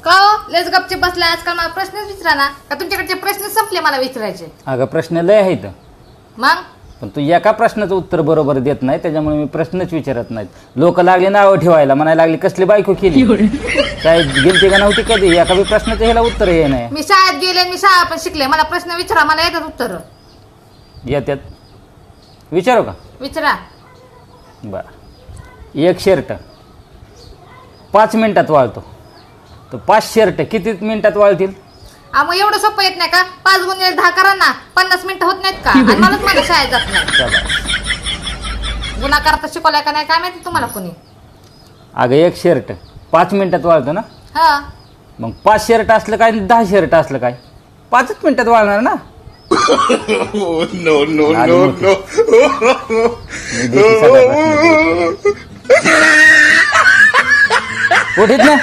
का हो लेच गपचे बसलाय आजकाल मला प्रश्नच विचारा ना का तुमच्याकडचे प्रश्न संपले मला विचारायचे. अगं प्रश्न लय आहेत मग पण तू एका प्रश्नाचं उत्तर बरोबर देत नाही त्याच्यामुळे मी प्रश्नच विचारत नाहीत. लोक लागले नावं ठेवायला म्हणायला लागली कसली बायको केली काय गेलती का नव्हती कधी एका बी प्रश्नाचं ह्याला उत्तर हे नाही. मी शाळेत गेले मी शाळा पण शिकले मला प्रश्न विचारा मला येतात उत्तर. येत्यात विचारू का? विचारा. बरं एक शर्ट 5 मिनिटात वाळतो तर 5 शर्ट किती मिनिटात वाळतील? मग एवढं सोपं येत नाही का? 5 गुणिले 10 करा ना 50 मिनिटं होत नाहीत का? आणि मलाच माझ्या शाळेत जात नाही. गुन्हा करता शिकवलाय का नाही काय माहिती तुम्हाला कोणी. अगं एक शर्ट 5 मिनिटात वाळतो ना. हा मग 5 शर्ट असलं काय 10 शर्ट असलं काय 5च मिनिटात वाळणार ना. नो नो नो नो उठीत ना